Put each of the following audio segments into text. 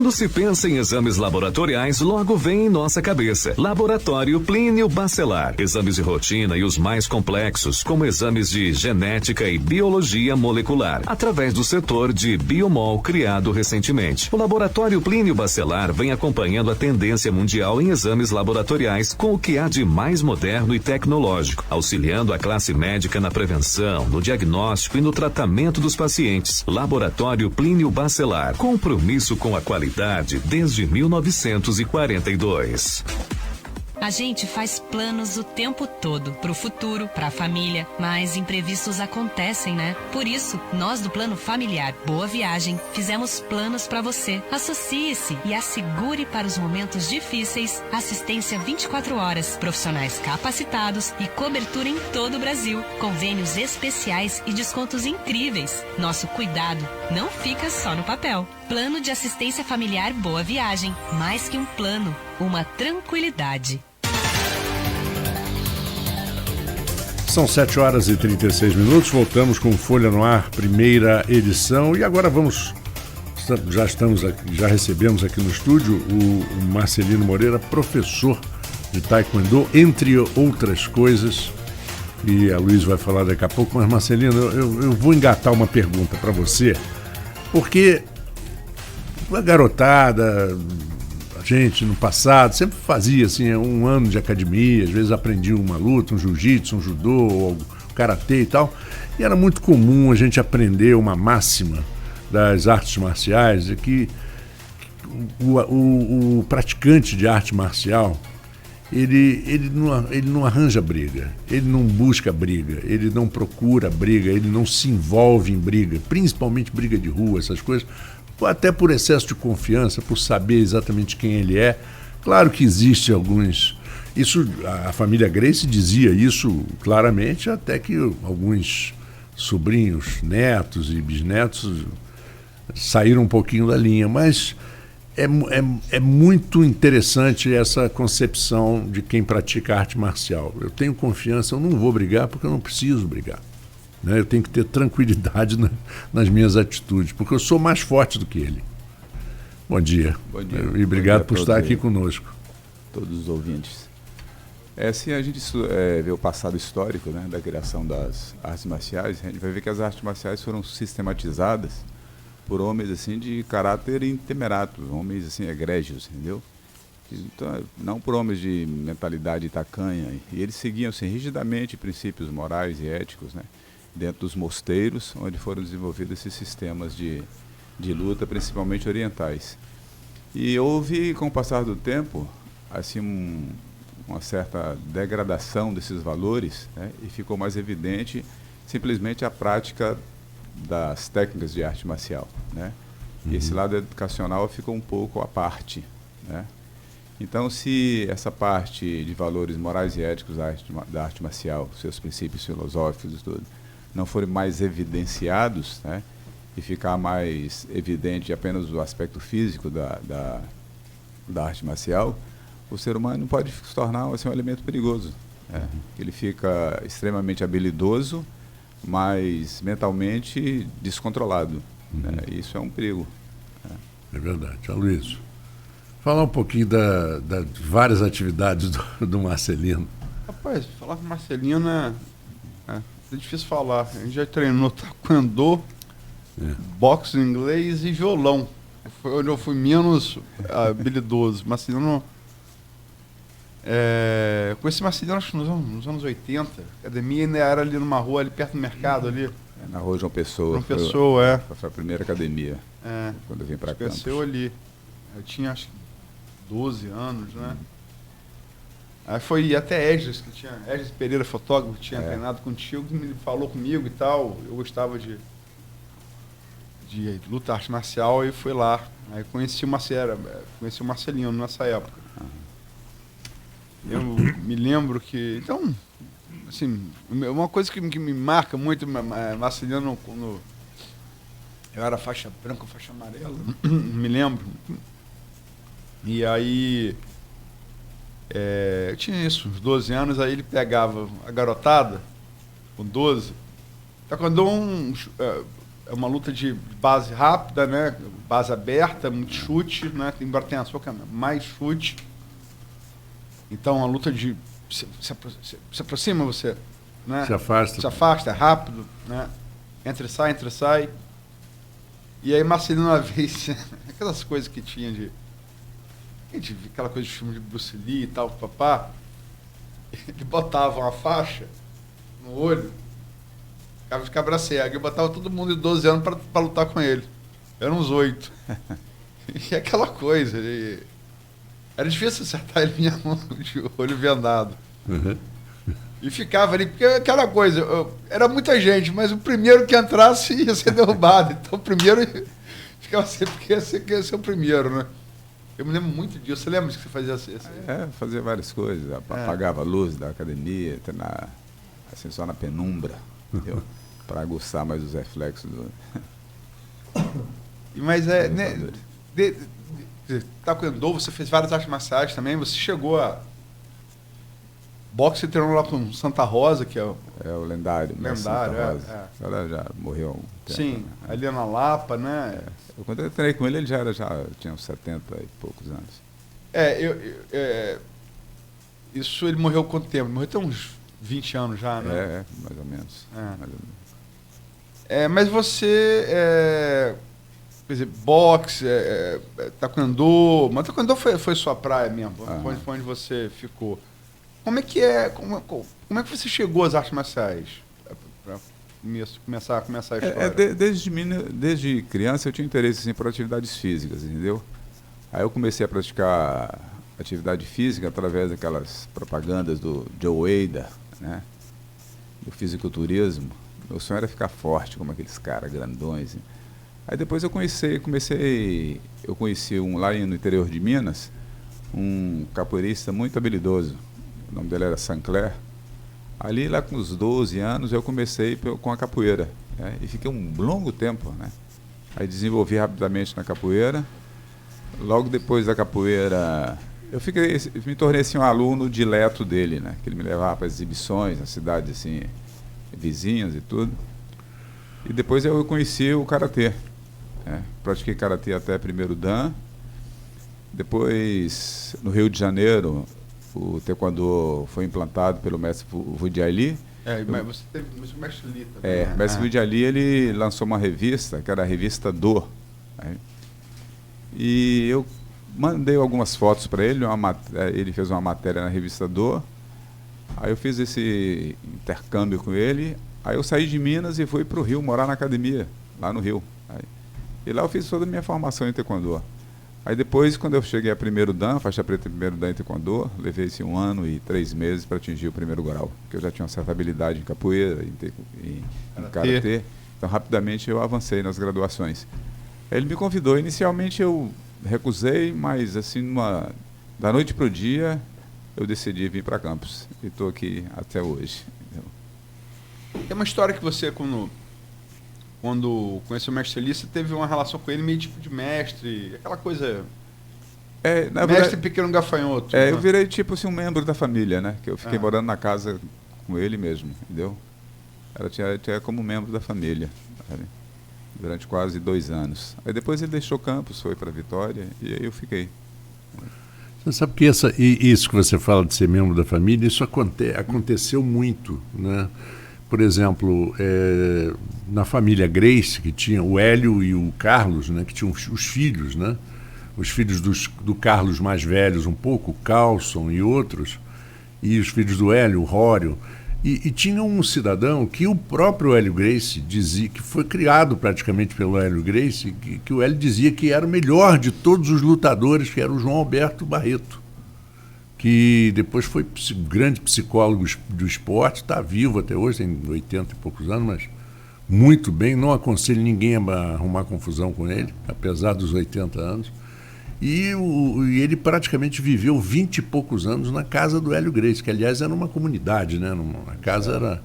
Quando se pensa em exames laboratoriais, logo vem em nossa cabeça Laboratório Plínio Bacelar. Exames de rotina e os mais complexos, como exames de genética e biologia molecular, através do setor de Biomol criado recentemente. O Laboratório Plínio Bacelar vem acompanhando a tendência mundial em exames laboratoriais com o que há de mais moderno e tecnológico, auxiliando a classe médica na prevenção, no diagnóstico e no tratamento dos pacientes. Laboratório Plínio Bacelar. Compromisso com a qualidade desde 1942. A gente faz planos o tempo todo, pro futuro, pra família, mas imprevistos acontecem, né? Por isso, nós do Plano Familiar Boa Viagem fizemos planos pra você. Associe-se e assegure para os momentos difíceis assistência 24 horas, profissionais capacitados e cobertura em todo o Brasil. Convênios especiais e descontos incríveis. Nosso cuidado não fica só no papel. Plano de Assistência Familiar Boa Viagem. Mais que um plano, uma tranquilidade. São 7h36, voltamos com Folha no Ar, primeira edição, e agora já recebemos aqui no estúdio o Marcelino Moreira, professor de Taekwondo, entre outras coisas, e a Luiz vai falar daqui a pouco, mas Marcelino, eu vou engatar uma pergunta para você, porque a garotada, a gente no passado sempre fazia assim, um ano de academia, às vezes aprendia uma luta, um jiu-jitsu, um judô, um karatê e tal, e era muito comum a gente aprender uma máxima das artes marciais, de que o praticante de arte marcial, ele não arranja briga, ele não busca briga, ele não procura briga, ele não se envolve em briga, principalmente briga de rua, essas coisas, até por excesso de confiança, por saber exatamente quem ele é. Claro que existe alguns... a família Gracie dizia isso claramente, até que alguns sobrinhos, netos e bisnetos saíram um pouquinho da linha, mas é muito interessante essa concepção de quem pratica arte marcial. Eu tenho confiança, eu não vou brigar porque eu não preciso brigar. Eu tenho que ter tranquilidade nas minhas atitudes, porque eu sou mais forte do que ele. Bom dia. Bom dia. E obrigado por estar aqui conosco. Todos os ouvintes. Assim, a gente vê o passado histórico, né, da criação das artes marciais. A gente vai ver que as artes marciais foram sistematizadas por homens assim, de caráter intemerato, homens assim, egrégios, entendeu? Então, não por homens de mentalidade tacanha. E eles seguiam assim, rigidamente princípios morais e éticos, né? Dentro dos mosteiros, onde foram desenvolvidos esses sistemas de luta, principalmente orientais. E houve, com o passar do tempo, assim, uma certa degradação desses valores, né? E ficou mais evidente simplesmente a prática das técnicas de arte marcial, né? E esse lado educacional ficou um pouco à parte, né? Então, se essa parte de valores morais e éticos da arte marcial, seus princípios filosóficos e tudo, não forem mais evidenciados, né, e ficar mais evidente apenas o aspecto físico da arte marcial, o ser humano pode se tornar assim, um elemento perigoso. Né? Ele fica extremamente habilidoso, mas mentalmente descontrolado. Né? E isso é um perigo. Né? É verdade. Aloysio, falar um pouquinho das várias atividades do Marcelino. Rapaz, falar com o Marcelino é difícil falar. A gente já treinou taekwondo, boxe inglês e violão. Foi onde eu fui menos habilidoso. Marcelino... conheci Marcelino acho que nos anos 80. A academia ainda era ali numa rua, ali perto do mercado. Ali. Na rua João Pessoa. João Pessoa, Foi a primeira academia. Quando eu vim para cá. Conheceu ali. Eu tinha acho que 12 anos, né? Aí foi até Esdras, que tinha Esdras Pereira, fotógrafo, que tinha treinado contigo, que me falou comigo e tal. Eu gostava de luta, arte marcial, e fui lá. Aí conheci o Marcelino nessa época. Eu me lembro que... Então, assim, uma coisa que me marca muito, Marcelino, quando eu era faixa branca, faixa amarela, me lembro. E aí... eu tinha isso, uns 12 anos, aí ele pegava a garotada, com 12, taekwondo é uma luta de base rápida, né? Base aberta, muito chute, né? Embora tenha soca, mais chute. Então, uma luta de se aproxima você, né? Se afasta, é rápido, né? Entra e sai. E aí Marcelino, uma vez, aquelas coisas que tinha de... A gente via aquela coisa de filme de Bruce Lee e tal, papá. Ele botava uma faixa no olho, ficava de cabra cega, e botava todo mundo de 12 anos para lutar com ele. Eram uns 8. E aquela coisa, era difícil acertar ele minha mão de olho vendado. Uhum. E ficava ali, porque aquela coisa, era muita gente, mas o primeiro que entrasse ia ser derrubado. Então o primeiro ficava sempre que ia ser o primeiro, né? Eu me lembro muito disso. Você lembra que você fazia assim? Fazia várias coisas. Apagava a luz da academia, assim, só na penumbra, entendeu? Para aguçar mais os reflexos do... Mas taekwondo, você fez várias artes marciais também, você chegou a... Boxe você treinou lá com Santa Rosa, que é o... É o lendário. Lendário, Agora já morreu há um tempo. Sim, né? ali na Lapa, né? Quando eu treinei com ele, já tinha uns 70 e poucos anos. Isso ele morreu quanto tempo? Morreu tem uns 20 anos já, né? Mais ou menos. Mas você, quer dizer, boxe, taekwondo, mas taekwondo foi sua praia mesmo, foi onde você ficou. Como é que como é que você chegou às artes marciais? Para começar a história. Desde criança eu tinha interesse assim, por atividades físicas, entendeu? Aí eu comecei a praticar atividade física através daquelas propagandas do Joe Hader, né? Do fisiculturismo. Meu sonho era ficar forte, como aqueles caras grandões. Aí depois eu conheci lá no interior de Minas, um capoeirista muito habilidoso. O nome dele era Sancler. Ali, lá com os 12 anos, eu comecei com a capoeira, né? E fiquei um longo tempo, né? Aí desenvolvi rapidamente na capoeira. Logo depois da capoeira, me tornei assim, um aluno dileto dele, né? Que ele me levava para exibições nas cidades assim, vizinhas e tudo. E depois eu conheci o karatê, né? Pratiquei karatê até primeiro dan. Depois, no Rio de Janeiro, o taekwondo foi implantado pelo mestre Vudiai Lee. Mas você teve o mestre Lee também. O mestre Vudiai Lee, ele lançou uma revista, que era a revista Do. Né? E eu mandei algumas fotos para ele, ele fez uma matéria na revista Do. Aí eu fiz esse intercâmbio com ele. Aí eu saí de Minas e fui para o Rio, morar na academia, lá no Rio. E lá eu fiz toda a minha formação em taekwondo. Aí depois, quando eu cheguei a primeiro dan, faixa preta em primeiro dan em taekwondo, levei-se 1 ano e 3 meses para atingir o primeiro grau, porque eu já tinha uma certa habilidade em capoeira, em karatê. Então, rapidamente, eu avancei nas graduações. Ele me convidou. Inicialmente, eu recusei, mas, assim, da noite para o dia, eu decidi vir para Campos. E estou aqui até hoje. Tem uma história que você, quando conheceu o mestre Lee, você teve uma relação com ele meio tipo de mestre, aquela coisa... mestre pequeno gafanhoto. Eu virei tipo assim, um membro da família, né? Que eu fiquei morando na casa com ele mesmo, entendeu? Tinha como membro da família, sabe? Durante quase 2 anos. Aí depois ele deixou Campos, foi para Vitória, e aí eu fiquei. Você sabe que isso que você fala de ser membro da família, isso aconteceu muito, né? Por exemplo, na família Grace, que tinha o Hélio e o Carlos, né, que tinham os filhos, né? Os filhos do Carlos mais velhos um pouco, o Carlson e outros, e os filhos do Hélio, o Rório. E tinha um cidadão que o próprio Hélio Gracie dizia, que foi criado praticamente pelo Hélio Gracie, que o Hélio dizia que era o melhor de todos os lutadores, que era o João Alberto Barreto, que depois foi grande psicólogo do esporte, está vivo até hoje, tem 80 e poucos anos, mas muito bem, não aconselho ninguém a arrumar confusão com ele, apesar dos 80 anos. E ele praticamente viveu 20 e poucos anos na casa do Hélio Gracie, que aliás era uma comunidade, né? A casa era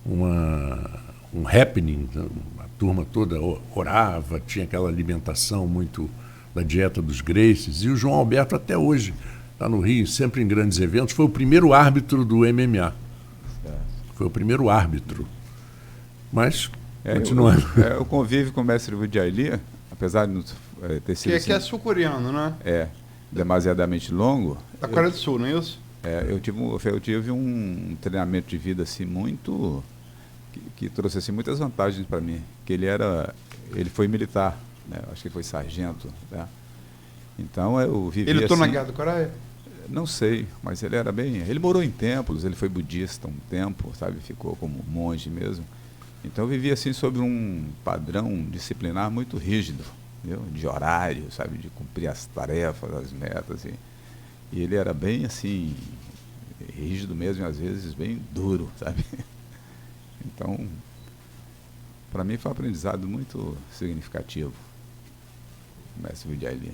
um happening, a turma toda orava, tinha aquela alimentação muito da dieta dos Gracies, e o João Alberto até hoje está no Rio, sempre em grandes eventos, foi o primeiro árbitro do MMA. Foi o primeiro árbitro. Mas Continuando. O convívio com o mestre Vijay, apesar de não ter sido Que é sul-coreano, né? Demasiadamente longo. Da Coreia do Sul, não é isso? Eu tive um treinamento de vida assim muito que trouxe assim muitas vantagens para mim, que ele foi militar, né? Acho que ele foi sargento, né? Então eu vivi Ele lutou assim, na Guerra da Coreia? Não sei, mas ele morou em templos, ele foi budista um tempo, sabe, ficou como monge mesmo. Então eu vivia assim sobre um padrão disciplinar muito rígido, entendeu? De horário, sabe, de cumprir as tarefas, as metas. E ele era bem assim, rígido mesmo, e às vezes bem duro, sabe? Então, para mim foi um aprendizado muito significativo, o mestre Vijay.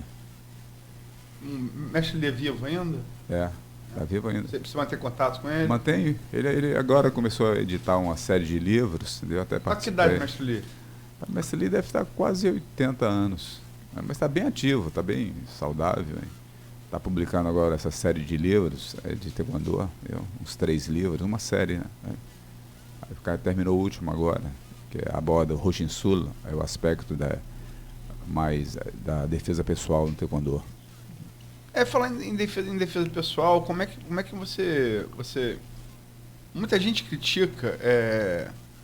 O mestre Lee é vivo ainda? Está vivo ainda. Você precisa manter contato com ele? Mantenho. Ele agora começou a editar uma série de livros, entendeu? Até A que idade, mestre Lee? O mestre Lee deve estar quase 80 anos, mas está bem ativo, está bem saudável. Está publicando agora essa série de livros de Taekwondo, uns 3 livros, uma série, né? Aí o cara terminou o último agora, que aborda o Hoshinsul, o aspecto da defesa pessoal no Taekwondo. Falando em defesa pessoal, como é que você... Muita gente critica...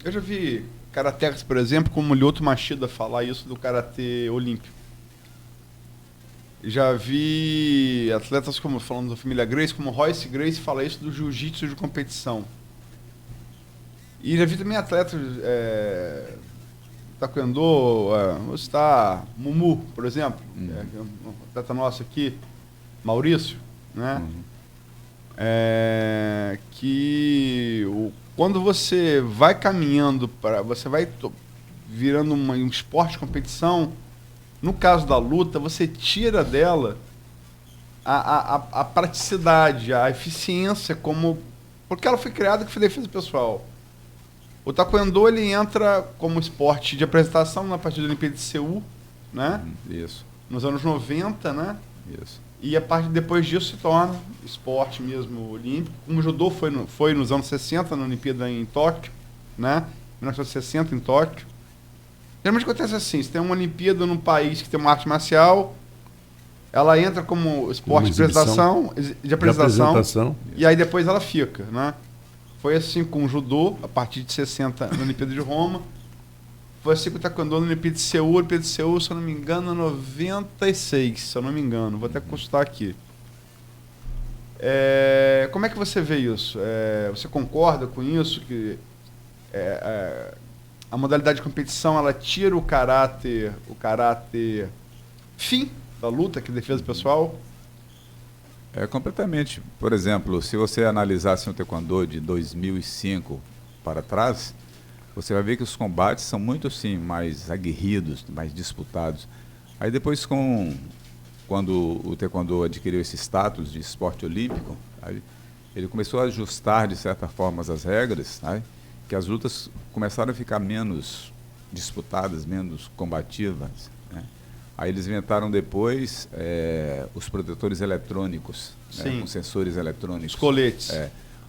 eu já vi karatecas, por exemplo, como o Lyoto Machida falar isso do karatê olímpico. Já vi atletas como, falando da família Gracie, como Royce Gracie falar isso do jiu-jitsu de competição. E já vi também atletas... Taekwondo, vou citar Mumu, por exemplo, um atleta nosso aqui, Maurício, né? Quando você vai caminhando você vai virando um esporte de competição, no caso da luta, você tira dela a praticidade, a eficiência, porque ela foi criada que foi defesa pessoal. O Taekwondo, ele entra como esporte de apresentação na partir da Olimpíada de Seul, né? Isso. Nos anos 90, né? Isso. E depois disso se torna esporte mesmo olímpico. Como o judô foi nos anos 60, na Olimpíada em Tóquio, né? 1960 em Tóquio. Geralmente acontece assim, você tem uma Olimpíada num país que tem uma arte marcial, ela entra como esporte de apresentação, e aí depois ela fica, né? Foi assim com o judô, a partir de 60 na Olimpíada de Roma. Foi assim com o Taekwondo na Olimpíada de Seul. Olimpíada de Seul, se eu não me engano, 96, se eu não me engano. Vou até consultar aqui. Como é que você vê isso? Você concorda com isso? Que a modalidade de competição, ela tira o caráter fim da luta, que é defesa pessoal? Completamente. Por exemplo, se você analisasse o Taekwondo de 2005 para trás, você vai ver que os combates são muito assim, mais aguerridos, mais disputados. Aí depois, quando o Taekwondo adquiriu esse status de esporte olímpico, aí ele começou a ajustar de certa forma as regras, aí, que as lutas começaram a ficar menos disputadas, menos combativas, né? Aí eles inventaram depois os protetores eletrônicos, né, com sensores eletrônicos. Os coletes.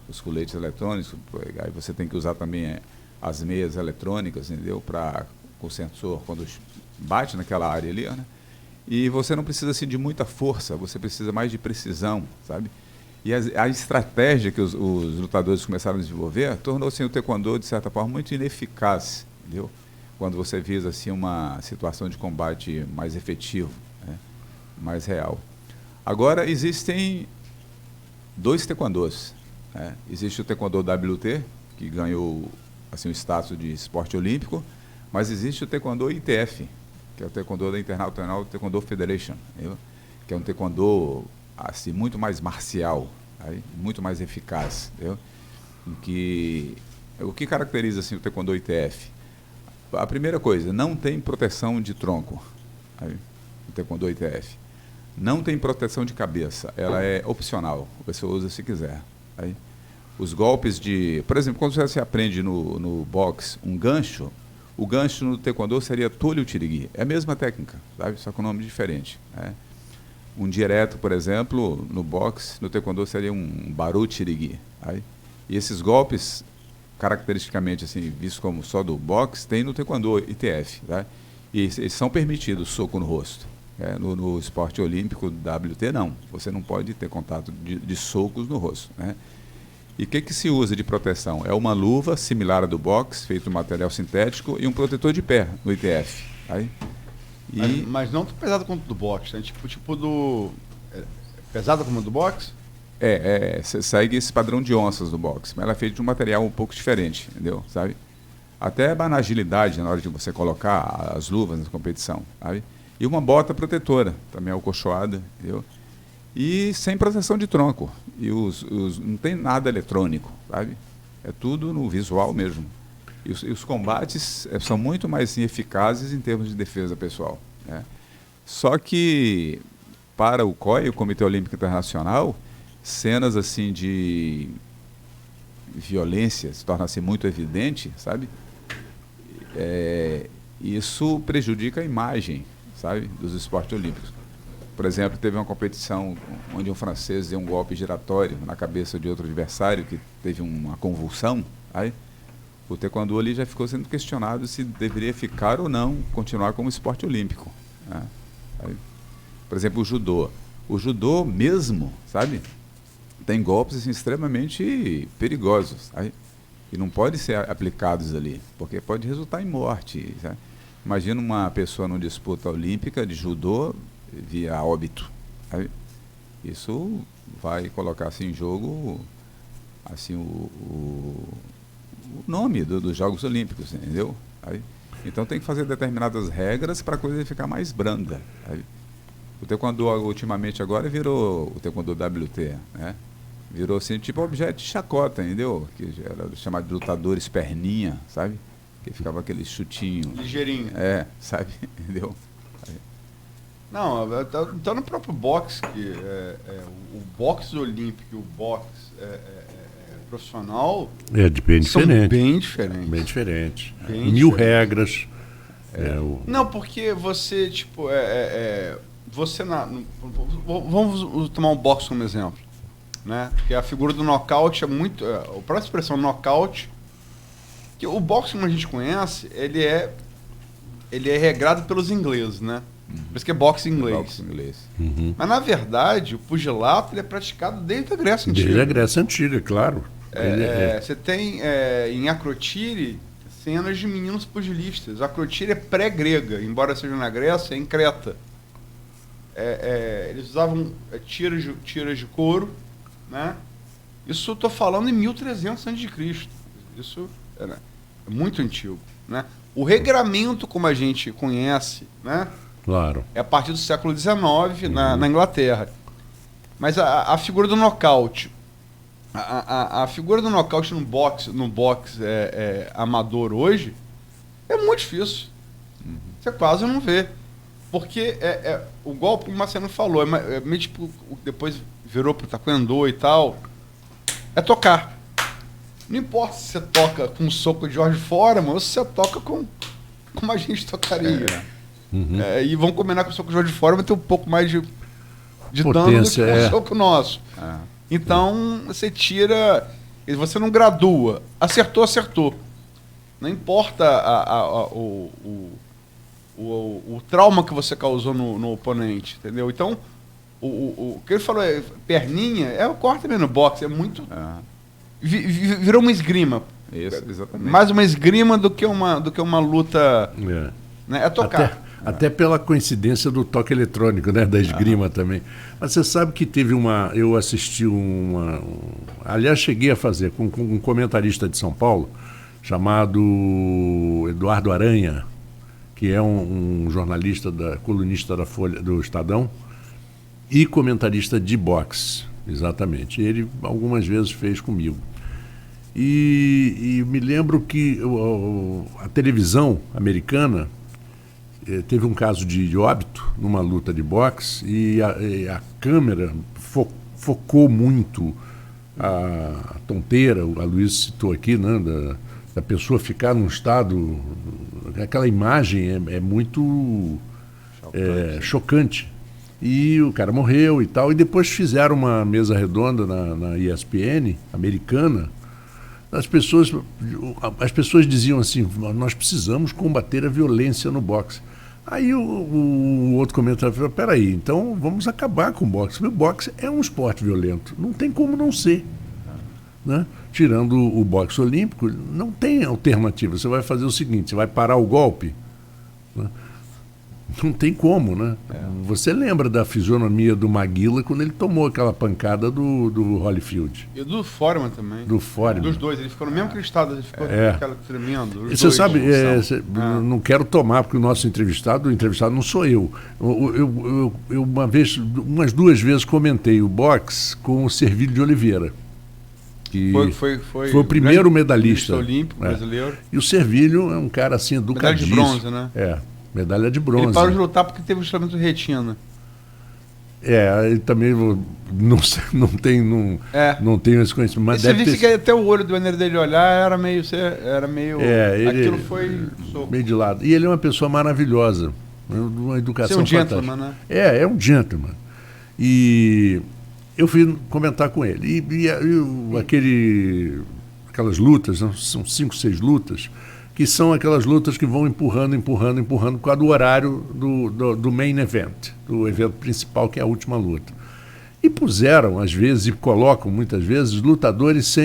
Os coletes eletrônicos. Aí você tem que usar também as meias eletrônicas, entendeu? Com o sensor, quando bate naquela área ali, né? E você não precisa assim, de muita força, você precisa mais de precisão, sabe? E a estratégia que os lutadores começaram a desenvolver tornou-se o Taekwondo, de certa forma, muito ineficaz, entendeu? Quando você visa assim, uma situação de combate mais efetivo, né? Mais real. Agora, existem 2 Taekwondos, né? Existe o Taekwondo WT, que ganhou assim, o status de esporte olímpico, mas existe o Taekwondo ITF, que é o Taekwondo da International Taekwondo Federation, entendeu? Que é um Taekwondo assim, muito mais marcial, aí, muito mais eficaz, entendeu? O que caracteriza assim, o Taekwondo ITF? A primeira coisa, não tem proteção de tronco, aí, o Taekwondo ITF. Não tem proteção de cabeça, ela é opcional, a pessoa usa se quiser. Aí, os golpes por exemplo, quando você aprende no boxe um gancho, o gancho no Taekwondo seria Tolho Tirigui, é a mesma técnica, sabe? Só com nome diferente, né? Um direto, por exemplo, no boxe, no Taekwondo seria um Baru Tirigui. E esses golpes caracteristicamente assim, visto como só do boxe, tem no taekwondo ITF, tá? E eles são permitidos soco no rosto. No esporte olímpico WT não, você não pode ter contato de socos no rosto, né? E o que se usa de proteção? É uma luva similar à do boxe, feito de material sintético, e um protetor de pé no ITF. Aí, mas não tão pesado quanto do boxe, né? Tipo do... pesada como a do boxe? Segue esse padrão de onças do boxe, mas ela é feita de um material um pouco diferente, entendeu? Sabe? Até na agilidade na hora de você colocar as luvas na competição, sabe? E uma bota protetora, também alcochoada, entendeu? E sem proteção de tronco. E não tem nada eletrônico, sabe? É tudo no visual mesmo. E os combates são muito mais assim, eficazes em termos de defesa pessoal, né? Só que, para o COI, o Comitê Olímpico Internacional, cenas assim de violência se torna-se muito evidente, sabe? Isso prejudica a imagem, sabe, dos esportes olímpicos. Por exemplo, teve uma competição onde um francês deu um golpe giratório na cabeça de outro adversário que teve uma convulsão. Aí, o taekwondo ali já ficou sendo questionado se deveria ficar ou não, continuar como esporte olímpico, né? Aí, por exemplo, o judô. O judô mesmo, sabe, tem golpes assim, extremamente perigosos, sabe? E não podem ser aplicados ali, porque pode resultar em morte, sabe? Imagina uma pessoa numa disputa olímpica de judô via óbito, sabe? Isso vai colocar assim, em jogo assim, o nome dos Jogos Olímpicos, entendeu? Sabe? Então tem que fazer determinadas regras para a coisa ficar mais branda, sabe? O taekwondo ultimamente agora virou o taekwondo WT, né? Virou assim, tipo objeto de chacota, entendeu? Que era chamado de lutadores perninha, sabe? Que ficava aquele chutinho. Ligeirinho. Sabe? Entendeu? Não, então no próprio boxe, o boxe olímpico e o boxe profissional bem diferente. São bem diferentes. Bem diferente. Bem 1000 diferente. regras. Não, porque você, tipo, você vamos tomar um boxe como exemplo, né? Porque a figura do nocaute é muito... a própria expressão nocaute, que o boxe como a gente conhece, ele é regrado pelos ingleses, né? Por isso que é boxe inglês. Boxe inglês. Uhum. Mas, na verdade, o pugilato ele é praticado desde a Grécia Antiga. Desde a Grécia Antiga, claro. Você tem em Acrotiri cenas de meninos pugilistas. Acrotiri é pré-grega, embora seja na Grécia, é em Creta. Eles usavam tiras de couro, né? Isso eu estou falando em 1300 a.C. Isso é muito antigo, né? O regramento, como a gente conhece, né? Claro. É a partir do século XIX na Inglaterra. Mas a figura do nocaute, a figura do nocaute no boxe amador hoje é muito difícil. Você quase não vê. Porque o golpe, como o Marcelo falou, meio tipo, depois virou pro taekwondo e tal, é tocar. Não importa se você toca com um soco de Jorge Foreman ou se você toca como a gente tocaria. E vão combinar com o soco de Jorge Foreman ter um pouco mais de dano do que o soco nosso. Então, você tira... Você não gradua. Acertou. Não importa o trauma que você causou no oponente, entendeu? Então, o que ele falou perninha, o corte também no boxe, é muito... Virou uma esgrima. Isso, exatamente. Mais uma esgrima do que uma luta... Né? É tocar. Até pela coincidência do toque eletrônico, né? Da esgrima também. Mas você sabe que teve eu assisti aliás, cheguei a fazer com um comentarista de São Paulo, chamado Eduardo Aranha, que é um jornalista, colunista da Folha, do Estadão, e comentarista de boxe, exatamente. Ele algumas vezes fez comigo. E me lembro que a televisão americana teve um caso de óbito numa luta de boxe e a câmera focou muito a tonteira, a Luiz citou aqui, né, da pessoa ficar num estado... Aquela imagem é muito chocante. E o cara morreu e tal. E depois fizeram uma mesa redonda na ESPN, americana, As pessoas diziam assim, nós precisamos combater a violência no boxe. Aí o outro comentário falou, peraí, então vamos acabar com o boxe. O boxe é um esporte violento, não tem como não ser. Né? Tirando o boxe olímpico, não tem alternativa. Você vai fazer o seguinte, você vai parar o golpe, né? Não tem como, né? Você lembra da fisionomia do Maguila quando ele tomou aquela pancada do Holyfield? E do Foreman também. Do Foreman. Dos dois, ele ficou no mesmo estado, ele ficou aquela tremendo. Você sabe, não quero tomar, porque o nosso entrevistado não sou eu. Eu umas 2 vezes comentei o boxe com o Servílio de Oliveira. Que foi o primeiro medalhista olímpico brasileiro. E o Servílio é um cara assim educadíssimo. Medalha de bronze, né? Medalha de bronze. Ele parou de lutar porque teve um estramento de retina. Ele também não tenho esse conhecimento. Mas você viu que até o olho do maneira dele olhar era meio aquilo foi meio de lado. E ele é uma pessoa maravilhosa, uma educação fantástica. É um fantástica. gentleman, né? É um gentleman. E eu fui comentar com ele. Aquelas lutas, são 5, 6 lutas, que são aquelas lutas que vão empurrando por causa do horário do main event, do evento principal, que é a última luta. E puseram, às vezes, e colocam muitas vezes, lutadores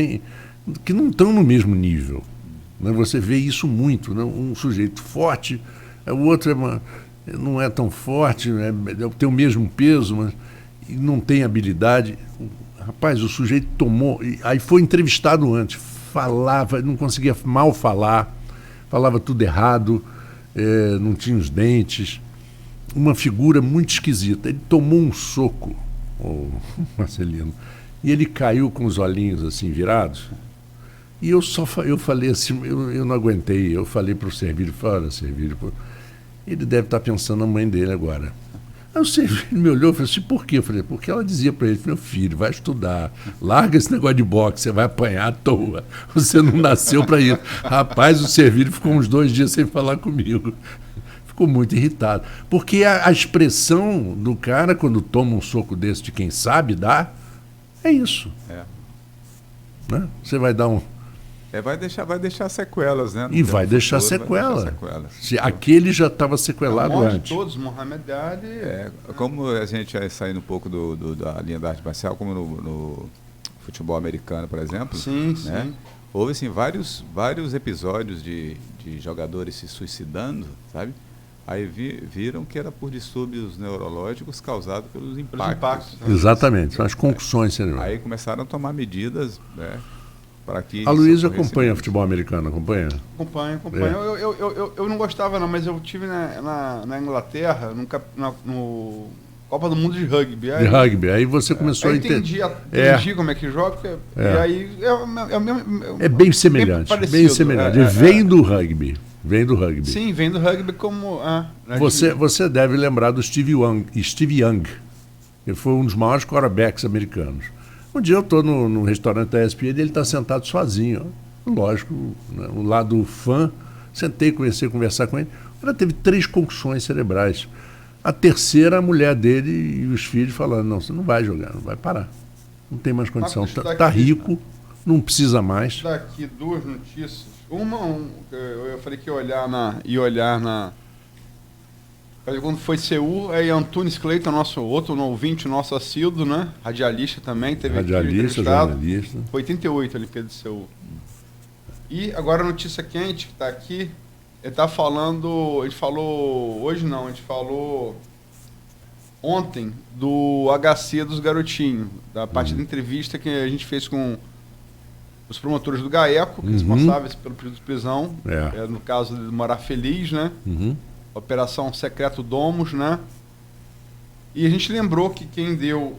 que não estão no mesmo nível. Né? Você vê isso muito, né? Um sujeito forte, o outro não é tão forte, tem o mesmo peso, mas não tem habilidade. Rapaz, o sujeito tomou, aí foi entrevistado antes, falava, não conseguia mal falar, falava tudo errado, não tinha os dentes, uma figura muito esquisita. Ele tomou um soco, Marcelino, e ele caiu com os olhinhos assim virados. E eu falei assim, eu não aguentei, eu falei para o Servílio, olha, Servílio, ele deve estar pensando na mãe dele agora. Aí o Servílio me olhou e falou assim, por quê? Eu falei, porque ela dizia para ele, meu filho, vai estudar, larga esse negócio de boxe, você vai apanhar à toa, você não nasceu para isso. Rapaz, o Servílio ficou uns 2 dias sem falar comigo, ficou muito irritado, porque a expressão do cara quando toma um soco desse de quem sabe dar, é isso. Né? Você vai dar um... vai deixar sequelas, né? E vai deixar sequelas. Aquele já estava sequelado antes. Todos, Muhammad Ali. Como a gente vai saindo um pouco da linha da arte marcial, como no futebol americano, por exemplo. Sim, né? sim. Houve assim, vários episódios de jogadores se suicidando, sabe? Aí viram que era por distúrbios neurológicos causados pelos impactos. Né? Exatamente, são as concussões cerebrais. Aí começaram a tomar medidas, né? A Luísa acompanha futebol americano, acompanha? Acompanho. Eu não gostava não, mas eu tive na Inglaterra, no Copa do Mundo de rugby. Aí você começou a entendi como é que joga, e aí é bem semelhante, bem semelhante. Vem do rugby. Sim, vem do rugby como... Você deve lembrar do Steve Young, que foi um dos maiores quarterbacks americanos. Um dia eu estou no restaurante da ESPN e ele está sentado sozinho. Lógico, né? O lado fã, sentei, comecei a conversar com ele. Ela teve 3 concussões cerebrais. A terceira, a mulher dele e os filhos falando, não, você não vai jogar, não vai parar. Não tem mais condição. Está rico, não precisa mais. Daqui 2 notícias. Eu falei que ia olhar na... Quando foi Seul, aí Antunes Cleiton, nosso outro ouvinte, nosso assíduo, né? Radialista também, radialista, jornalista. Foi 88 a Olimpíada de Seul. E agora a notícia quente que está aqui, ele está falando, a gente falou ontem do HC dos garotinhos, da parte da entrevista que a gente fez com os promotores do GAECO, responsáveis pelo pedido de prisão, no caso de Morar Feliz, né? Operação Secreto Domus, né? E a gente lembrou que quem deu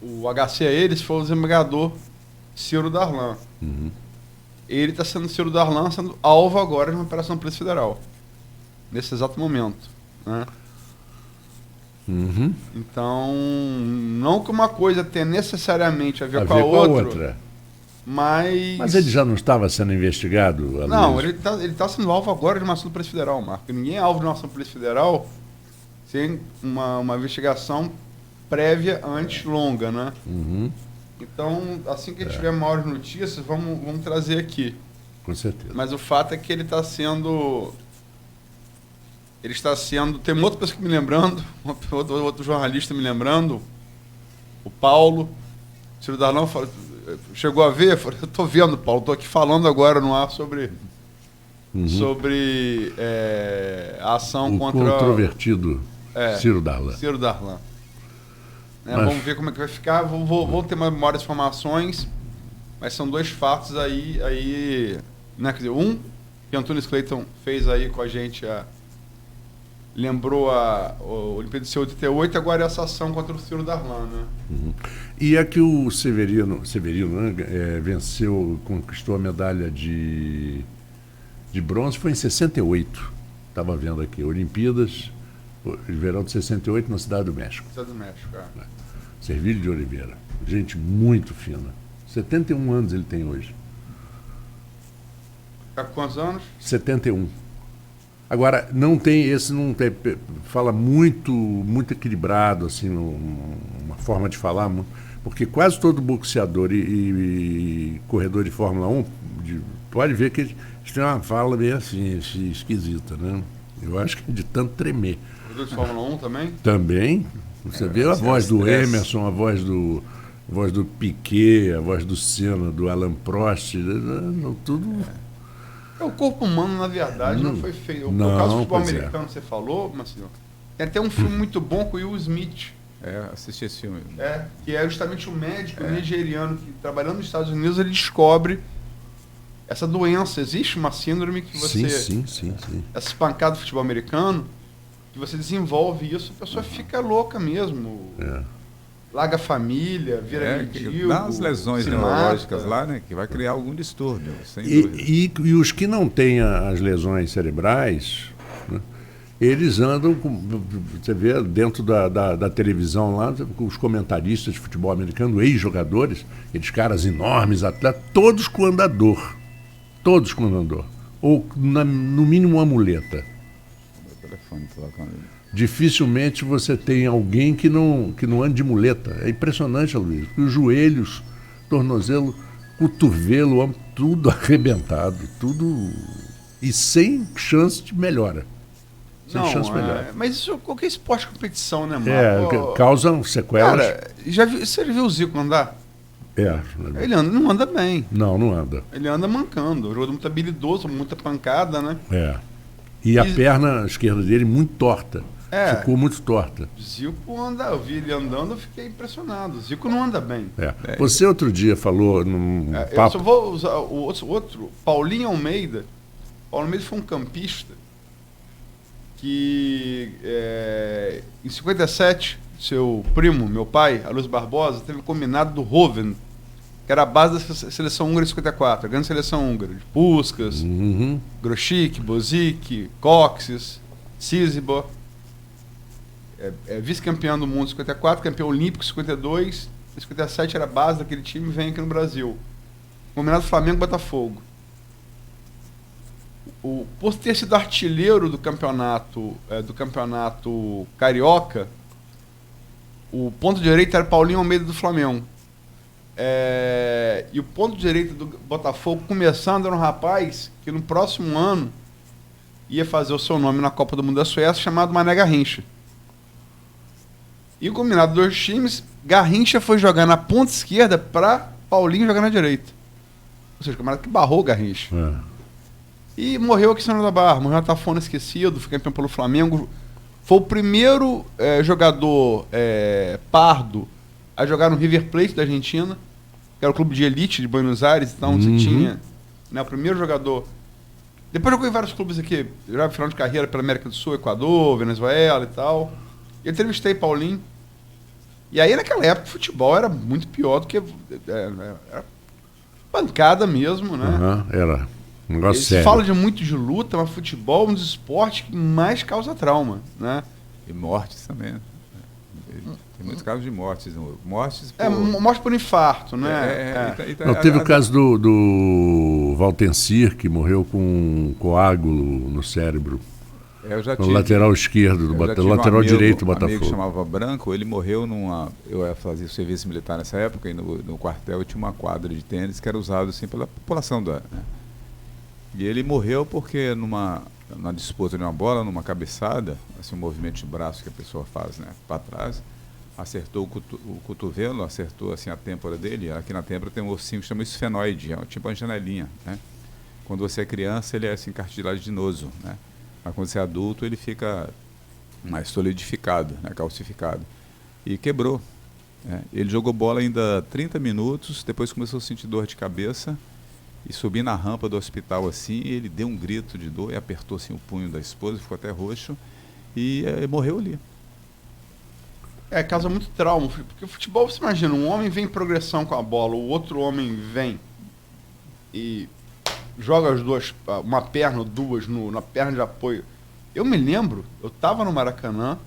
o HC a eles foi o desembargador Ciro Darlan. Ele está sendo Ciro Darlan, sendo alvo agora de uma operação Polícia Federal, nesse exato momento, né? Então, não que uma coisa tenha necessariamente a ver com a outra. Mas ele já não estava sendo investigado? Não, ele tá sendo alvo agora de uma ação da Polícia Federal, Marco. Ninguém é alvo de uma ação da Polícia Federal sem uma investigação prévia antes longa, né? Uhum, Então, assim que tiver maiores notícias, vamos trazer aqui. com certeza. Mas o fato é que ele está sendo... Tem uma outra pessoa que me lembrando, outro jornalista me lembrando, o Paulo. O Ciro Darlan chegou a ver, falou, eu estou vendo, Paulo, estou aqui falando agora no ar sobre a ação O contra... controvertido Ciro Darlan. Ciro Darlan. Vamos ver como é que vai ficar. Vou ter maiores informações, mas são 2 fatos aí, né? Quer dizer, que Antunes Clayton fez aí com a gente, lembrou a Olimpíada de 88, agora é essa ação contra o Ciro Darlan, né? E é que o Severino né, venceu, conquistou a medalha de bronze, foi em 68. Estava vendo aqui, Olimpíadas, verão de 68, na Cidade do México. Cidade do México, Servilho de Oliveira. Gente muito fina. 71 anos ele tem hoje. Está com quantos anos? 71. Agora, não tem, fala muito equilibrado, assim, uma forma de falar, porque quase todo boxeador e corredor de Fórmula 1, pode ver que eles têm uma fala meio assim, esquisita, né? Eu acho que é de tanto tremer. Corredor de Fórmula 1 também? Também. Você vê a voz do Emerson, a voz do Piquet, a voz do Senna, do Alain Prost, tudo... O corpo humano, na verdade, não foi feio. O caso do futebol americano que você falou, Marcelo, tem até um filme muito bom com o Will Smith. Assisti esse filme. Que é justamente um médico nigeriano que, trabalhando nos Estados Unidos, ele descobre essa doença. Existe uma síndrome que você... Sim. Essa espancada do futebol americano, que você desenvolve isso, a pessoa fica louca mesmo. Larga a família, vira mendigo, dá as lesões neurológicas lá, né? Que vai criar algum distúrbio, sem dúvida. E os que não têm as lesões cerebrais, né, eles andam, você vê dentro da televisão lá, os comentaristas de futebol americano, ex-jogadores, aqueles caras enormes, atletas, todos com andador. Ou, no mínimo, uma muleta. Meu telefone está tocando. Dificilmente você tem alguém que não ande de muleta. É impressionante, Luiz. Os joelhos, tornozelo, cotovelo, tudo arrebentado, tudo... E sem chance de melhora. Mas isso, qualquer esporte de competição, né, mano? Causam sequelas. Cara, você viu o Zico andar? Ele não anda bem. Não anda. Ele anda mancando. O jogador muito habilidoso, muita pancada, né? E a perna esquerda dele muito torta. Ficou muito torta. Zico anda, eu vi ele andando, eu fiquei impressionado. Zico não anda bem. Você outro dia falou num papo... Eu só vou usar o outro, Paulinho Almeida. Paulo Almeida foi um campista que em 57, seu primo, meu pai, Aloysio Barbosa, teve combinado do Hoven, que era a base da seleção húngara de 54, a grande seleção húngara, de Puskás, Grosik, Bozic, Kocsis, Sisibo. Vice-campeão do mundo em 54, campeão olímpico em 52, em 57 era a base daquele time e vem aqui no Brasil. Combinado Flamengo e Botafogo. Por ter sido artilheiro do campeonato carioca, o ponto direito era Paulinho Almeida do Flamengo. E o ponto direito do Botafogo, começando, era um rapaz que no próximo ano ia fazer o seu nome na Copa do Mundo da Suécia, chamado Mané Garrincha. E o combinado dos 2 times, Garrincha foi jogar na ponta esquerda para Paulinho jogar na direita. Ou seja, o camarada que barrou o Garrincha. E morreu aqui em São João da Barra, morreu na Tafona esquecido, foi campeão pelo Flamengo. Foi o primeiro jogador pardo a jogar no River Plate da Argentina, que era o clube de elite de Buenos Aires, então você tinha, né, o primeiro jogador. Depois jogou em vários clubes aqui, já final de carreira pela América do Sul, Equador, Venezuela e tal. Eu entrevistei Paulinho. E aí, naquela época, o futebol era muito pior do que... Era pancada mesmo, né? Era um negócio sério. sério. Se fala muito de luta, mas futebol é um dos esportes que mais causa trauma, né? E mortes também. Tem muitos casos de mortes. Mortes morte por infarto, né? Teve o caso do Valtencir, que morreu com um coágulo no cérebro. Eu já o tive, lateral esquerdo, eu já tive lateral direito do um amigo que Botafogo. chamava Branco, ele morreu eu fazia serviço militar nessa época, e no quartel tinha uma quadra de tênis que era usada assim, pela população né? E ele morreu porque numa disputa de uma bola, numa cabeçada, assim, um movimento de braço que a pessoa faz, né, para trás, acertou o cotovelo, acertou assim a têmpora dele. Aqui na têmpora tem um ossinho que chama esfenoide, é tipo uma janelinha, né? Quando você é criança, ele é assim cartilaginoso, né? Mas quando você é adulto, ele fica mais solidificado, né, calcificado. E quebrou. Né? Ele jogou bola ainda 30 minutos, depois começou a sentir dor de cabeça e subi na rampa do hospital assim, e ele deu um grito de dor e apertou assim o punho da esposa, ficou até roxo e morreu ali. Causa muito trauma, porque o futebol, você imagina, um homem vem em progressão com a bola, o outro homem vem e joga as duas, uma perna ou duas na perna de apoio. Eu me lembro, eu estava no Maracanã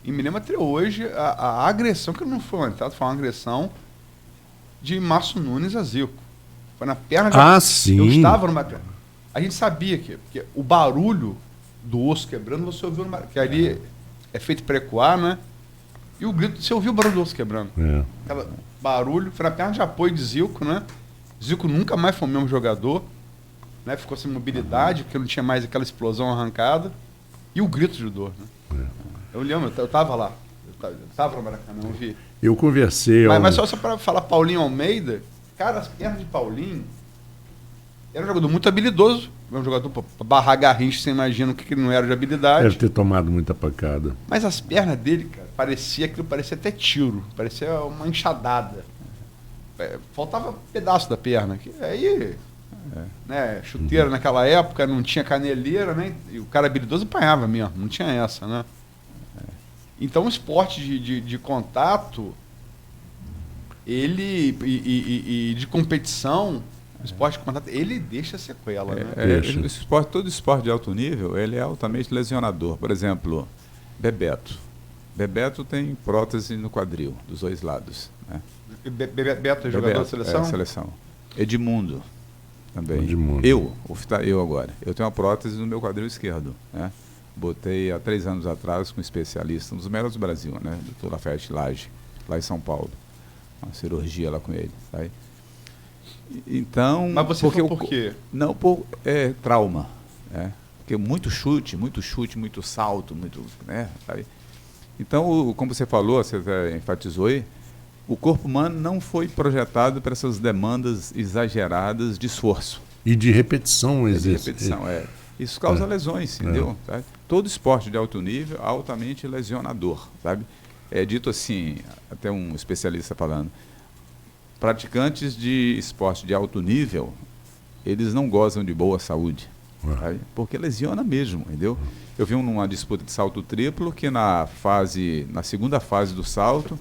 e me lembro até hoje a agressão, que não foi uma entrada, foi uma agressão de Márcio Nunes a Zico. Foi na perna de apoio. Sim. Eu estava no Maracanã. A gente sabia que o barulho do osso quebrando, você ouviu no Maracanã, que ali é feito para ecoar, né? E o grito, você ouviu o barulho do osso quebrando. Aquela barulho, foi na perna de apoio de Zico, né? Zico nunca mais foi o mesmo jogador. Né, ficou sem mobilidade, porque não tinha mais aquela explosão arrancada. E o grito de dor. Né? Eu lembro, eu estava lá. Eu estava no Maracanã, eu vi. Eu conversei... Mas só para falar Paulinho Almeida, cara, as pernas de Paulinho... Era um jogador muito habilidoso. Era um jogador para barrar Garrincha, você imagina o que ele não era de habilidade. Deve ter tomado muita pancada. Mas as pernas dele, cara, parecia até tiro. Parecia uma enxadada. Faltava pedaço da perna. Aí... Né, chuteira naquela época, não tinha caneleira, né? E o cara habilidoso apanhava mesmo, não tinha essa, né? Então o esporte de contato, ele e de competição, o esporte de contato, ele deixa sequela, né? Todo esporte de alto nível, ele é altamente lesionador. Por exemplo, Bebeto. Bebeto tem prótese no quadril, dos dois lados. Né? Bebeto é jogador da seleção? Seleção. Edmundo. Também. Edmundo. Eu agora. Eu tenho uma prótese no meu quadril esquerdo. Né? Botei há 3 anos atrás com um especialista, um dos melhores do Brasil, né? Dr. Lafayette Lage, lá em São Paulo. Uma cirurgia lá com ele. Tá? Então. Mas você foi por quê? Não, por trauma. Né? Porque muito chute, muito salto, muito. Né? Tá? Então, como você falou, você enfatizou aí. O corpo humano não foi projetado para essas demandas exageradas de esforço. E de repetição. Isso causa lesões, entendeu? Sabe? Todo esporte de alto nível é altamente lesionador, sabe? É dito assim, até um especialista falando, praticantes de esporte de alto nível, eles não gozam de boa saúde, sabe? Porque lesiona mesmo, entendeu? Eu vi numa disputa de salto triplo que na segunda fase do salto,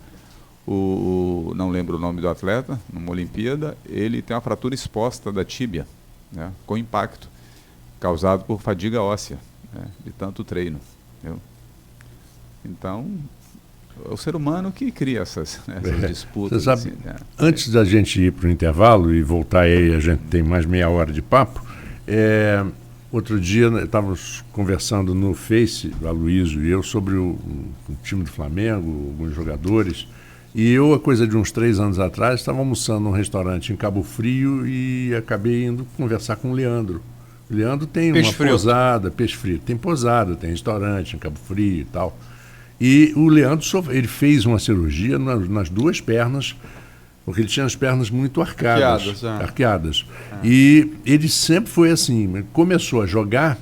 não lembro o nome do atleta, numa Olimpíada, ele tem uma fratura exposta da tíbia, né, com impacto, causado por fadiga óssea, né, de tanto treino. Entendeu? Então, é o ser humano que cria essas disputas. Você sabe, assim, né? Antes da gente ir para o intervalo e voltar aí, a gente tem mais meia hora de papo, outro dia estávamos conversando no Face, o Aloysio e eu, sobre o time do Flamengo, alguns jogadores. E eu, a coisa de uns 3 anos atrás, estava almoçando num restaurante em Cabo Frio e acabei indo conversar com o Leandro. O Leandro tem uma posada, peixe frito, tem posada, tem restaurante em Cabo Frio e tal. E o Leandro, ele fez uma cirurgia nas 2 pernas, porque ele tinha as pernas muito arqueadas. E ele sempre foi assim, começou a jogar,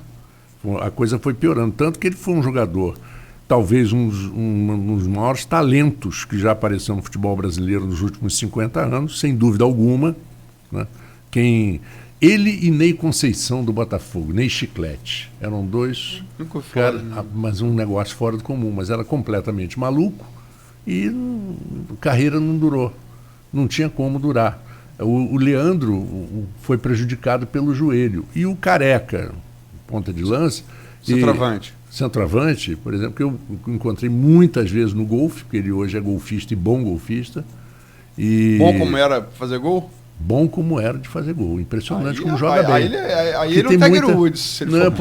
a coisa foi piorando, tanto que ele foi um jogador... talvez um dos maiores talentos que já apareceu no futebol brasileiro nos últimos 50 anos, sem dúvida alguma. Né? Ele e Ney Conceição do Botafogo, Ney Chiclete, eram 2 caras, mas um negócio fora do comum, mas era completamente maluco e a carreira não durou, não tinha como durar. O Leandro foi prejudicado pelo joelho e o Careca, ponta de lança... Centroavante, por exemplo, que eu encontrei muitas vezes no golfe, porque ele hoje é golfista e bom golfista. Bom como era fazer gol? Bom como era de fazer gol. Impressionante Aí, como joga bem. Aí ele é o Tiger Woods. Se ele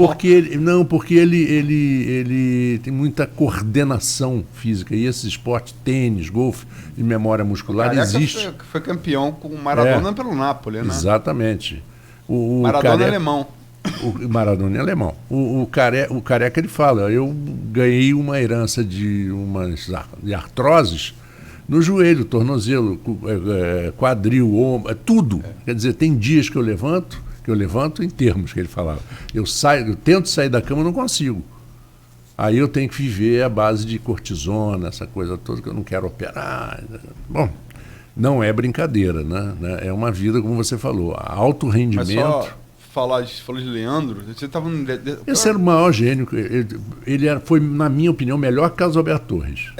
Porque ele tem muita coordenação física. E esse esporte, tênis, golfe e memória muscular, existe. Foi campeão com o Maradona pelo Napoli, né? Exatamente. O Maradona alemão. O Maradona é alemão. O Careca ele fala, eu ganhei uma herança de artroses no joelho, tornozelo, quadril, ombro, tudo. Quer dizer, tem dias que eu levanto em termos que ele falava. Eu tento sair da cama, não consigo. Aí eu tenho que viver à base de cortisona, essa coisa toda que eu não quero operar. Bom, não é brincadeira, né? É uma vida, como você falou, alto rendimento. Mas só falou de Leandro, você estava... Esse era o maior gênio. Ele foi, na minha opinião, melhor que Carlos Alberto Torres,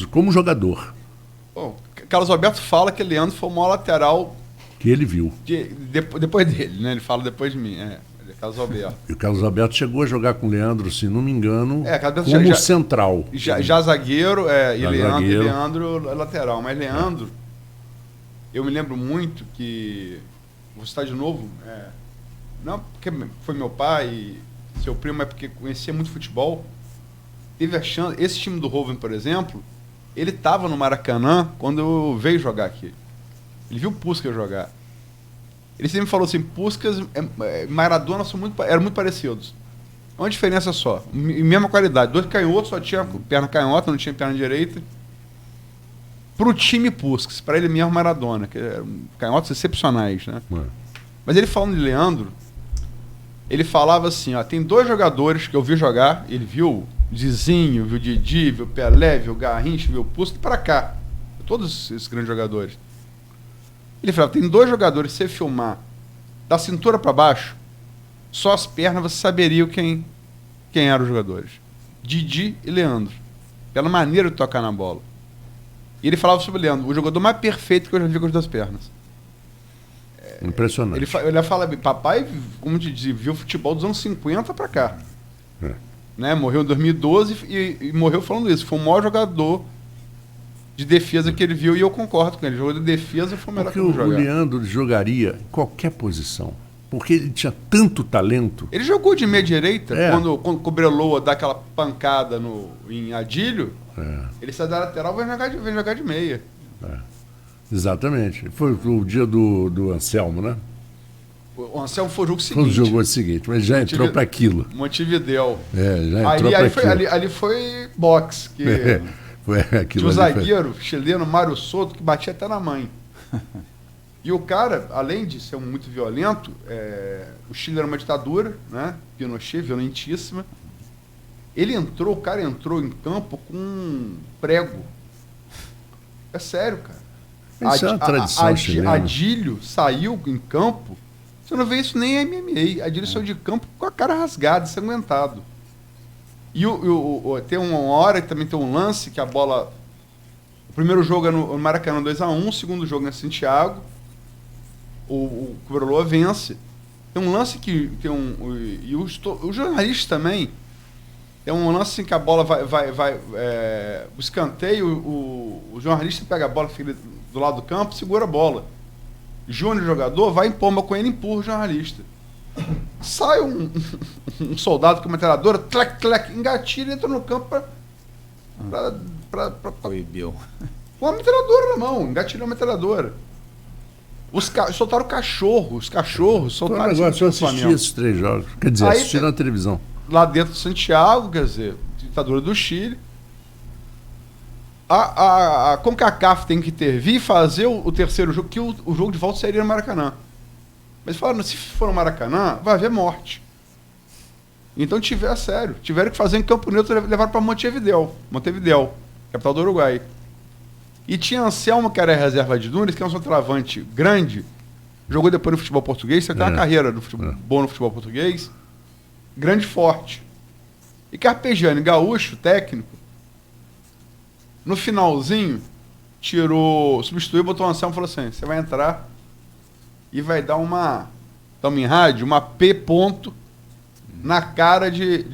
como jogador. Bom, Carlos Alberto fala que Leandro foi o maior lateral que ele viu. Depois dele, né? Ele fala depois de mim. Carlos Alberto. E o Carlos Alberto chegou a jogar com o Leandro, se não me engano, como central. Já zagueiro, Leandro lateral. Mas Leandro, eu me lembro muito que, vou citar de novo, não porque foi meu pai e seu primo, mas porque conhecia muito futebol. Teve a chance, esse time do Roven, por exemplo, ele estava no Maracanã quando veio jogar aqui. Ele viu o Puskás jogar. Ele sempre falou assim, Puskás e Maradona eram muito parecidos. Uma diferença só, mesma qualidade. 2 canhotos, só tinha perna canhota, não tinha perna direita. Para o time Puskás, para ele mesmo Maradona, que eram canhotos excepcionais, né? Mas ele falando de Leandro, ele falava assim, tem 2 jogadores que eu vi jogar, ele viu o Zizinho, viu o Didi, viu o Pelé, viu o Garrincha, viu o Puskás, para cá. Todos esses grandes jogadores. Ele falava, tem 2 jogadores, se você filmar da cintura para baixo, só as pernas você saberia quem eram os jogadores. Didi e Leandro. Pela maneira de tocar na bola. E ele falava sobre o Leandro, o jogador mais perfeito que eu já vi com as 2 pernas. Impressionante. Ele fala, papai, como te dizia, viu futebol dos anos 50 para cá. Né? Morreu em 2012 e morreu falando isso. Foi o maior jogador de defesa que ele viu, e eu concordo com ele. O jogo de defesa foi o melhor que ele jogou. O Leandro jogaria em qualquer posição, porque ele tinha tanto talento. Ele jogou de meia direita, quando o Cobreloa dá aquela pancada em Adílio, ele sai da lateral e vem jogar de meia. Exatamente. Foi o dia do Anselmo, né? O Anselmo foi o jogo seguinte. Foi o jogo seguinte, mas já entrou para aquilo. Montevidéu. Já entrou para aquilo. Ali foi boxe, que... Tinha um zagueiro chileno, Mário Soto, que batia até na mãe. E o cara, além de ser muito violento, o Chile era uma ditadura, né? Pinochet, violentíssima. O cara entrou em campo com um prego. É sério, cara. Isso é uma tradição chilena. Adílio saiu em campo, você não vê isso nem em MMA. Adílio saiu de campo com a cara rasgada, ensanguentado. E tem uma hora que também tem um lance que a bola... O primeiro jogo é no Maracanã 2-1, o segundo jogo é em Santiago. O Cobreloa vence. Tem um lance que tem e os jornalistas também. Tem um lance assim que a bola vai o escanteio, o jornalista pega a bola, fica do lado do campo, segura a bola. Júnior, jogador, vai em pomba com ele e empurra o jornalista. Sai um soldado com uma metralhadora, engatilha e entra no campo Proibiu. com uma metralhadora na mão, engatilhou a metralhadora. Soltaram os cachorros soltaram. Agora só assisti esses 3 jogos, quer dizer, assisti na televisão. Lá dentro de Santiago, quer dizer, ditadura do Chile. A CONCACAF tem que intervir e fazer o terceiro jogo, que o jogo de volta seria no Maracanã. Mas falaram, se for no Maracanã, vai haver morte. Então tiveram que fazer em Campo Neutro, levaram para Montevidéu, capital do Uruguai. E tinha Anselmo, que era a reserva de Nunes, que é um centroavante grande, jogou depois no futebol português, você tem uma carreira boa no futebol português, grande e forte. E Carpegiani, gaúcho, técnico, no finalzinho, substituiu, botou o Anselmo e falou assim, você vai entrar e vai dar estamos em rádio, uma P ponto na cara de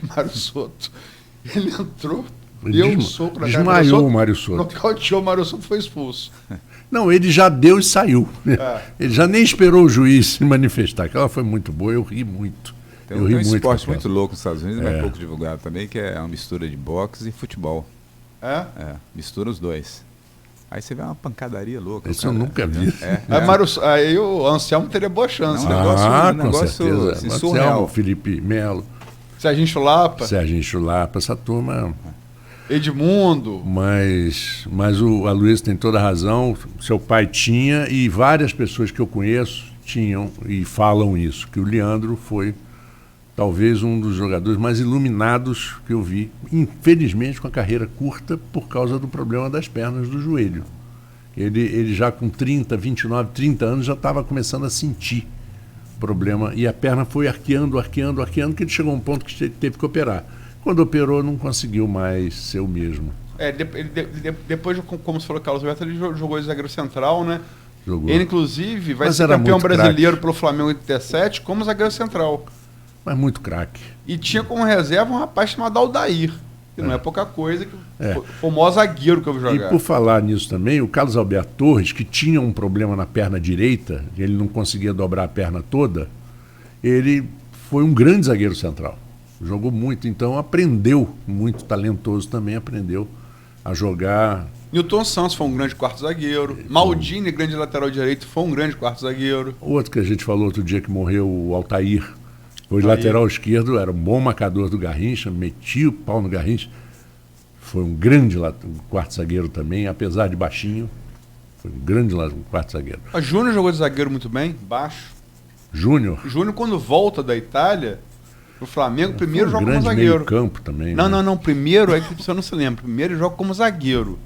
Mário Soto. Ele entrou, deu um soco na cara do Mário Soto. O Mário Soto. Nocauteou o Mário Soto, foi expulso. Não, ele já deu e saiu. Ele já nem esperou o juiz se manifestar. Aquela foi muito boa, eu ri muito. Tem eu um ri muito esporte com muito aquela. louco nos Estados Unidos, mas pouco divulgado também, que é uma mistura de boxe e futebol. Mistura os dois. Aí você vê uma pancadaria louca. Isso eu nunca vi. Mas aí o Anselmo teria boa chance. Com certeza. Assim, Anselmo, surreal. Felipe Melo, Serginho Chulapa, essa turma. Edmundo. Mas a Luísa tem toda a razão. Seu pai tinha, e várias pessoas que eu conheço tinham e falam isso, que o Leandro foi talvez um dos jogadores mais iluminados que eu vi, infelizmente com a carreira curta por causa do problema das pernas do joelho. Ele já com 30, 29, 30 anos já estava começando a sentir problema, e a perna foi arqueando, que ele chegou a um ponto que teve que operar. Quando operou, não conseguiu mais ser o mesmo. Depois, como você falou, Carlos Alberto, ele jogou de zagueiro central, né? Jogou. Ele, inclusive, vai ser campeão brasileiro pelo Flamengo em 87 como zagueiro central. Mas muito craque. E tinha como reserva um rapaz chamado Aldair, que não é pouca coisa, que foi o maior zagueiro que eu vi jogar. E por falar nisso também, o Carlos Alberto Torres, que tinha um problema na perna direita, ele não conseguia dobrar a perna toda, ele foi um grande zagueiro central. Jogou muito, então aprendeu, muito talentoso também, aprendeu a jogar. Newton Santos foi um grande quarto zagueiro. Maldini, grande lateral direito, foi um grande quarto zagueiro. Outro que a gente falou outro dia que morreu, o Altair. Foi lateral esquerdo, era um bom marcador do Garrincha, metia o pau no Garrincha. Foi um grande quarto zagueiro também, apesar de baixinho. Foi um grande quarto zagueiro. A Júnior jogou de zagueiro muito bem, baixo. Júnior, quando volta da Itália, pro Flamengo, primeiro joga como grande zagueiro. meio campo também. Não. Primeiro, é que você não se lembra. Primeiro ele joga como zagueiro.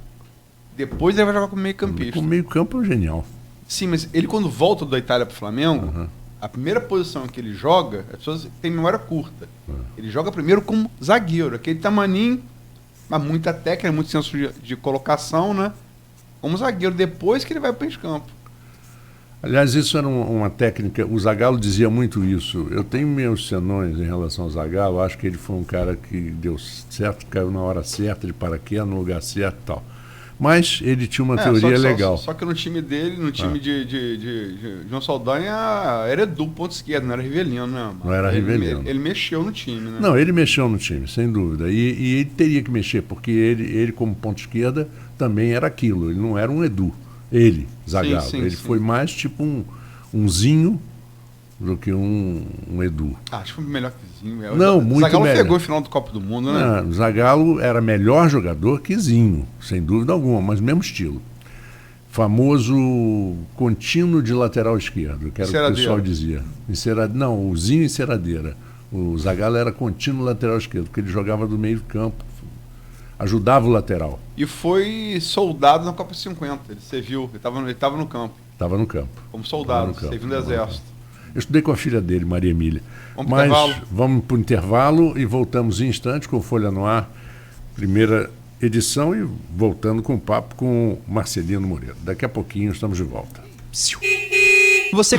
Depois ele vai jogar como meio campista. O meio campo é genial. Sim, mas ele quando volta da Itália pro Flamengo, a primeira posição que ele joga, as pessoas têm memória curta. Ele joga primeiro como zagueiro, aquele tamaninho, mas muita técnica, muito senso de colocação, né? Como zagueiro, depois que ele vai para o meio-campo. Aliás, isso era uma técnica, o Zagallo dizia muito isso. Eu tenho meus senões em relação ao Zagallo, acho que ele foi um cara que deu certo, caiu na hora certa, de paraquedas, no lugar certo e tal. Mas ele tinha uma teoria legal. Só que no time dele, no time de João Saldanha, era Edu, ponto esquerdo, não era Rivelino, né? Não era Rivelino. Ele mexeu no time, né? Não, ele mexeu no time, sem dúvida. E ele teria que mexer, porque ele como ponto esquerda, também era aquilo. Ele não era um Edu. Ele, Zagallo. Ele foi mais tipo um Zinho do que um Edu. Acho que foi melhor que Zinho. Não, muito Zagallo melhor. pegou o final do Copa do Mundo, né? Não, Zagallo era melhor jogador que Zinho, sem dúvida alguma, mas mesmo estilo. Famoso contínuo de lateral esquerdo, que era o que o pessoal dizia. Não, o Zinho em Ceradeira. O Zagallo era contínuo lateral esquerdo, porque ele jogava do meio campo, ajudava o lateral. E foi soldado na Copa 50, ele serviu, ele estava no campo. Estava no campo. Como soldado, serviu no exército. Eu estudei com a filha dele, Maria Emília. Vamos para o intervalo e voltamos em instantes com Folha no Ar, primeira edição, e voltando com o papo com Marcelino Moreira. Daqui a pouquinho estamos de volta. Você conhece